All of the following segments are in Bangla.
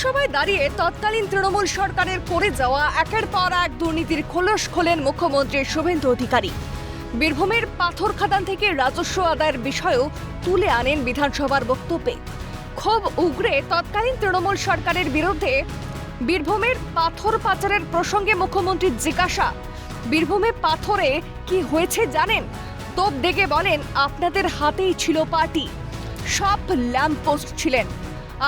বিধানসভায় দাঁড়িয়ে তৎকালীন তৃণমূল সরকারের করে যাওয়া একের পর এক দুর্নীতির খোলস খোলেন মুখ্যমন্ত্রী শুভেন্দু অধিকারী। বীরভূমের পাথর খাদান থেকে রাজস্ব আদায়ের বিষয়েও তুলে আনেন বিধানসভার বক্তব্যে। ক্ষোভ উগরে তৎকালীন তৃণমূল সরকারের বিরুদ্ধে। বীরভূমের পাথর পাচারের প্রসঙ্গে মুখ্যমন্ত্রী জিজ্ঞাসা, বীরভূমে পাথরে কি হয়েছে জানেন? তোপ দেখে বলেন, আপনাদের হাতেই ছিল পার্টি, সব ল্যাম্পপোস্ট ছিলেন।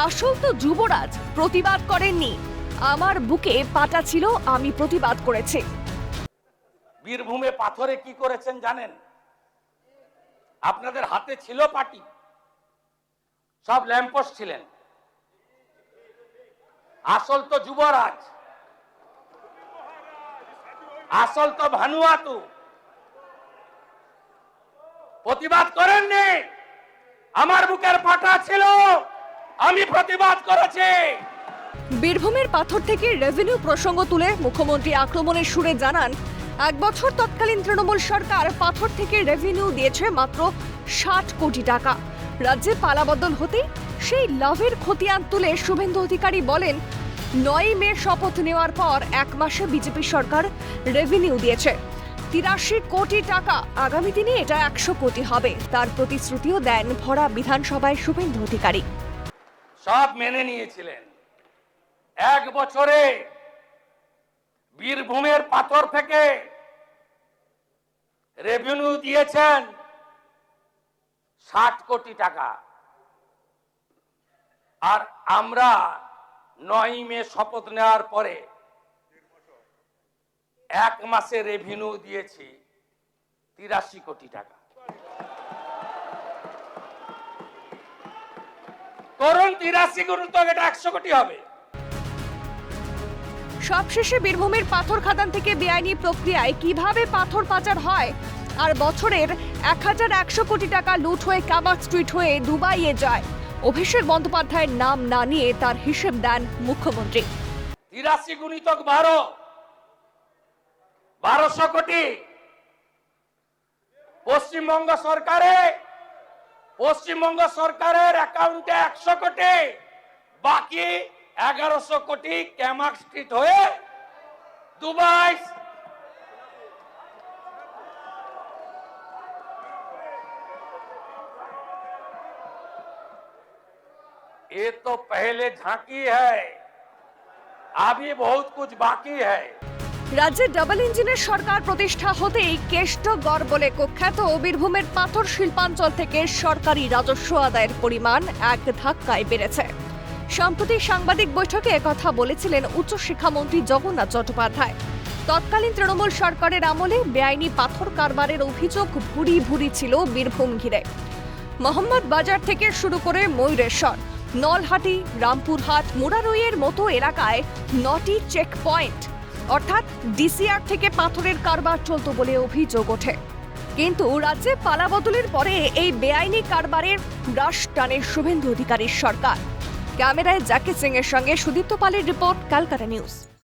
আসল তো যুবরাজ, প্রতিবাদ করেননি। আমার বুকে পাটা ছিল, আমি প্রতিবাদ করেছি। বীরভূমে পাথরে কি করেছেন জানেন? আপনাদের হাতে ছিল পার্টি, সব ল্যাম্পপোস্ট ছিলেন। আসল তো যুবরাজ, আসল তো ভানুয়াতু, প্রতিবাদ করেননি। আমার বুকের পাটা ছিল, আমি প্রতিবাদ করেছি। বীরভূমের পাথর থেকে রেভিনিউ প্রসঙ্গ তুলে মুখ্যমন্ত্রী আক্রমণের সুরে জানান, 1 বছর তৎকালীন তৃণমূল সরকার পাথর থেকে রেভিনিউ দিয়েছে মাত্র 60 কোটি টাকা। রাজ্যে পালাবদল হতেই সেই লাভের খতিয়ান তুলে শুভেন্দু অধিকারী বলেন, 9 মে শপথ নেওয়ার পর 1 মাসে বিজেপি সরকার রেভিনিউ দিয়েছে 83 কোটি টাকা। আগামী দিনে এটা 100 কোটি হবে, তার প্রতিশ্রুতিও দেন ভরা বিধানসভায় শুভেন্দু অধিকারী। সব মেনে নিয়েছিলেন। 1 বছরে বীরভূমের পাথর থেকে রেভিনিউ দিয়েছেন 60 কোটি টাকা। আর আমরা 9 মে শপথ নেওয়ার পরে 1 মাসে রেভিনিউ দিয়েছি 83 কোটি টাকা। করুন 83 গুণ তো এটা 100 কোটি হবে। সবশেষে বীরভূমের পাথর খাদান থেকে বেআইনি প্রক্রিয়ায় কিভাবে পাথর পাচার হয় আর বছরের 1100 কোটি টাকা লুট হয়ে কাবাক স্ট্রিট হয়ে দুবাইয়ে যায়, অভিষেক বন্দ্যোপাধ্যায়ের নাম না নিয়ে তার হিসেব দেন মুখ্যমন্ত্রী। 83 গুণিতক 12, 1200 কোটি। পশ্চিমবঙ্গ সরকারের অ্যাকাউন্টে 100 কোটি, বাকি 1100 কোটি ক্যামাক স্ট্রিট হয়ে দুবাই। ये तो पहले झांकी है, अभी बहुत कुछ बाकी है। রাজ্যে ডাবল ইঞ্জিনের সরকার প্রতিষ্ঠা হতেই কেষ্টগড় বলে কুখ্যাত বীরভূমের পাথর শিল্পাঞ্চল থেকে সরকারি রাজস্ব আদায়ের পরিমাণ এক ধাক্কায় বেড়েছে। সম্প্রতি সাংবাদিক বৈঠকে একথা বলেছিলেন উচ্চশিক্ষামন্ত্রী জগন্নাথ চট্টোপাধ্যায়। তৎকালীন তৃণমূল সরকারের আমলে বেআইনি পাথর কারবারের অভিযোগ ভুরি ভুরি ছিল বীরভূম ঘিরে। মোহাম্মদ বাজার থেকে শুরু করে ময়ূরেশ্বর, নলহাটি, রামপুরহাট, মুরারইয়ের মতো এলাকায় 9টি চেক পয়েন্ট অর্থাৎ ডিসিআর থেকে পাথরের কারবার চলত বলে অভিযোগ ওঠে। কিন্তু রাজ্যে পালাবদলের পরে এই বেআইনি কারবারের ব্রাশ টানে শুভেন্দু অধিকারীর সরকার। ক্যামেরায় জাকির সিং এর সঙ্গে সুদীপ্ত পালের রিপোর্ট, ক্যালকাটা নিউজ।